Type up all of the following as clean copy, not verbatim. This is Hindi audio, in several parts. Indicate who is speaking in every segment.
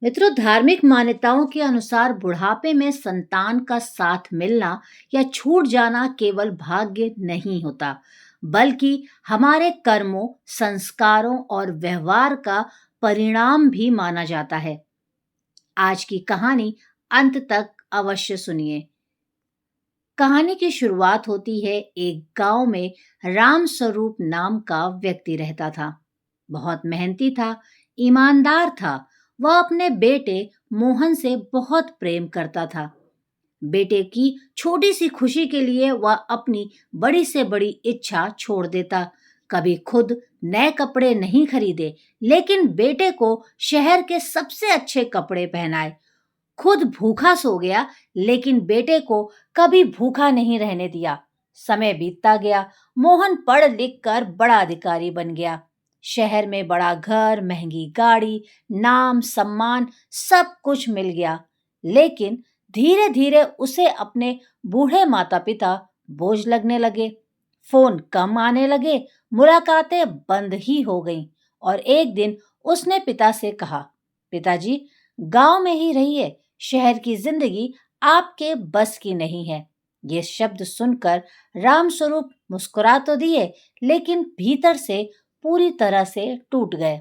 Speaker 1: मित्रों, धार्मिक मान्यताओं के अनुसार बुढ़ापे में संतान का साथ मिलना या छूट जाना केवल भाग्य नहीं होता, बल्कि हमारे कर्मों, संस्कारों और व्यवहार का परिणाम भी माना जाता है। आज की कहानी अंत तक अवश्य सुनिए। कहानी की शुरुआत होती है एक गांव में। राम स्वरूप नाम का व्यक्ति रहता था। बहुत मेहनती था, ईमानदार था। वह अपने बेटे मोहन से बहुत प्रेम करता था। बेटे की छोटी सी खुशी के लिए वह अपनी बड़ी से बड़ी इच्छा छोड़ देता। कभी खुद नए कपड़े नहीं खरीदे, लेकिन बेटे को शहर के सबसे अच्छे कपड़े पहनाए। खुद भूखा सो गया, लेकिन बेटे को कभी भूखा नहीं रहने दिया। समय बीतता गया। मोहन पढ़ लिख कर बड़ा अधिकारी बन गया। शहर में बड़ा घर, महंगी गाड़ी, नाम, सम्मान, सब कुछ मिल गया। लेकिन धीरे धीरे उसे अपने बूढ़े माता पिता बोझ लगने लगे। फोन कम आने लगे, मुलाकातें बंद ही हो गईं। और एक दिन उसने पिता से कहा, पिताजी, गांव में ही रहिए, शहर की जिंदगी आपके बस की नहीं है। ये शब्द सुनकर रामस्वरूप मुस्कुरा तो दिए, लेकिन भीतर से पूरी तरह से टूट गए।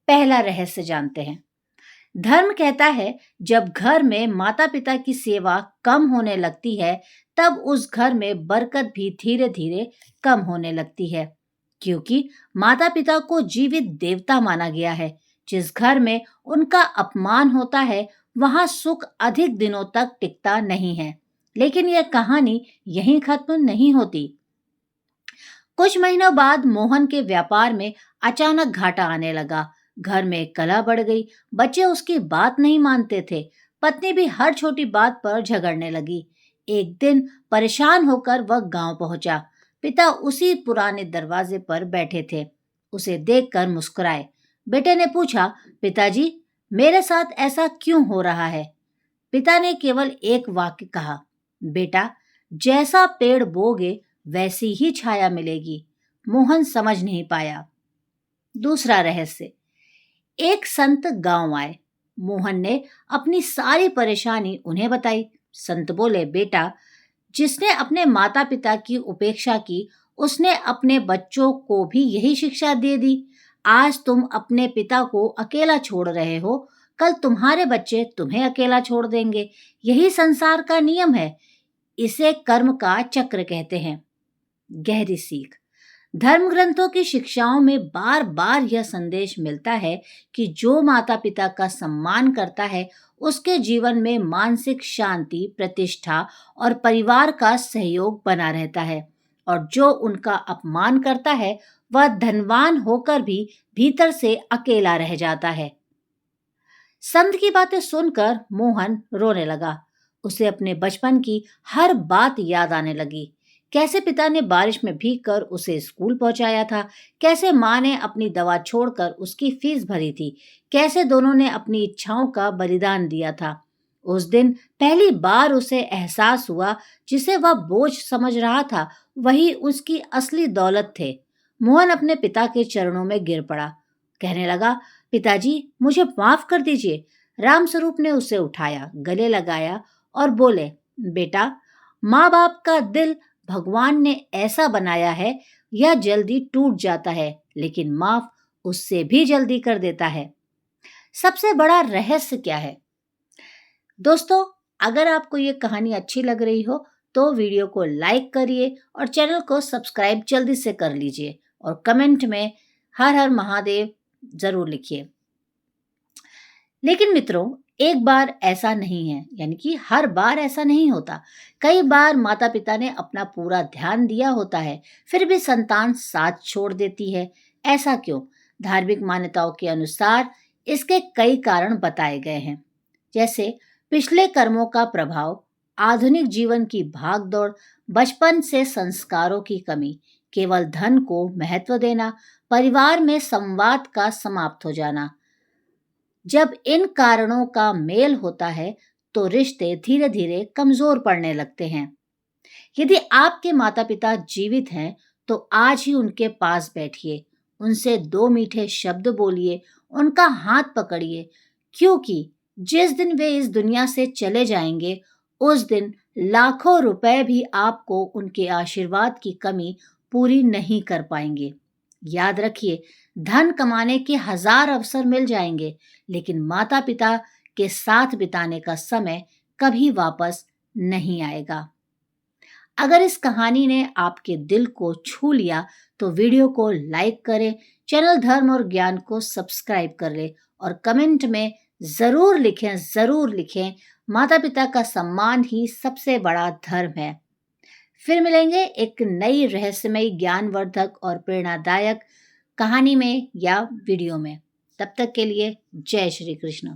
Speaker 1: पहला रहस्य जानते हैं। धर्म कहता है, जब घर में माता पिता की सेवा कम होने लगती है, तब उस घर में बरकत भी धीरे धीरे कम होने लगती है, क्योंकि माता पिता को जीवित देवता माना गया है। जिस घर में उनका अपमान होता है, वहां सुख अधिक दिनों तक टिकता नहीं है। लेकिन यह कहानी यहीं खत्म नहीं होती। कुछ महीनों बाद मोहन के व्यापार में अचानक घाटा आने लगा। घर में कलह बढ़ गई। बच्चे उसकी बात नहीं मानते थे। पत्नी भी हर छोटी बात पर झगड़ने लगी। एक दिन परेशान होकर वह गांव पहुंचा। पिता उसी पुराने दरवाजे पर बैठे थे। उसे देखकर मुस्कुराए। बेटे ने पूछा, पिताजी, मेरे साथ ऐसा क्यों हो रहा है? पिता ने केवल एक वाक्य कहा, बेटा, जैसा पेड़ बोगे वैसी ही छाया मिलेगी। मोहन समझ नहीं पाया। दूसरा रहस्य। एक संत गांव आए। मोहन ने अपनी सारी परेशानी उन्हें बताई। संत बोले, बेटा, जिसने अपने माता पिता की उपेक्षा की, उसने अपने बच्चों को भी यही शिक्षा दे दी। आज तुम अपने पिता को अकेला छोड़ रहे हो, कल तुम्हारे बच्चे तुम्हें अकेला छोड़ देंगे। यही संसार का नियम है। इसे कर्म का चक्र कहते हैं। गहरी सीख। धर्म ग्रंथों की शिक्षाओं में बार बार यह संदेश मिलता है कि जो माता पिता का सम्मान करता है, उसके जीवन में मानसिक शांति, प्रतिष्ठा और परिवार का सहयोग बना रहता है। और जो उनका अपमान करता है, वह धनवान होकर भी भीतर से अकेला रह जाता है। संत की बातें सुनकर मोहन रोने लगा। उसे अपने बचपन की हर बात याद आने लगी। कैसे पिता ने बारिश में भीगकर उसे स्कूल पहुंचाया था, कैसे माँ ने अपनी दवा छोड़कर उसकी फीस भरी थी, कैसे दोनों ने अपनी इच्छाओं का बलिदान दिया था। उस दिन पहली बार उसे एहसास हुआ, जिसे वह बोझ समझ रहा था, वही उसकी असली दौलत थे। मोहन अपने पिता के चरणों में गिर पड़ा। कहने लगा, पिताजी, मुझे माफ कर दीजिए। रामस्वरूप ने उसे उठाया, गले लगाया और बोले, बेटा, माँ बाप का दिल भगवान ने ऐसा बनाया है, यह जल्दी टूट जाता है, लेकिन माफ उससे भी जल्दी कर देता है। सबसे बड़ा रहस्य क्या है? दोस्तों, अगर आपको ये कहानी अच्छी लग रही हो, तो वीडियो को लाइक करिए और चैनल को सब्सक्राइब जल्दी से कर लीजिए और कमेंट में हर हर महादेव जरूर लिखिए। लेकिन मित्रों, एक बार ऐसा नहीं है, यानी कि हर बार ऐसा नहीं होता। कई बार माता पिता ने अपना पूरा ध्यान दिया होता है, फिर भी संतान साथ छोड़ देती है। ऐसा क्यों? धार्मिक मान्यताओं के अनुसार इसके कई कारण बताए गए हैं। जैसे पिछले कर्मों का प्रभाव, आधुनिक जीवन की भागदौड़, बचपन से संस्कारों की कमी, केवल धन को महत्व देना, परिवार में संवाद का समाप्त हो जाना। जब इन कारणों का मेल होता है, तो रिश्ते धीरे धीरे कमजोर पड़ने लगते हैं। यदि आपके माता पिता जीवित हैं, तो आज ही उनके पास बैठिए, उनसे दो मीठे शब्द बोलिए, उनका हाथ पकड़िए, क्योंकि जिस दिन वे इस दुनिया से चले जाएंगे उस दिन लाखों रुपए भी आपको उनके आशीर्वाद की कमी पूरी नहीं कर पाएंगे। याद रखिए, धन कमाने के हजार अवसर मिल जाएंगे, लेकिन माता पिता के साथ बिताने का समय कभी वापस नहीं आएगा। अगर इस कहानी ने आपके दिल को छू लिया तो वीडियो को लाइक करें, चैनल धर्म और ज्ञान को सब्सक्राइब कर लें और कमेंट में ज़रूर लिखें, माता पिता का सम्मान ही सबसे बड़ा धर्म है। फिर मिलेंगे एक नई रहस्यमयी ज्ञानवर्धक और प्रेरणादायक कहानी में या वीडियो में। तब तक के लिए जय श्री कृष्ण।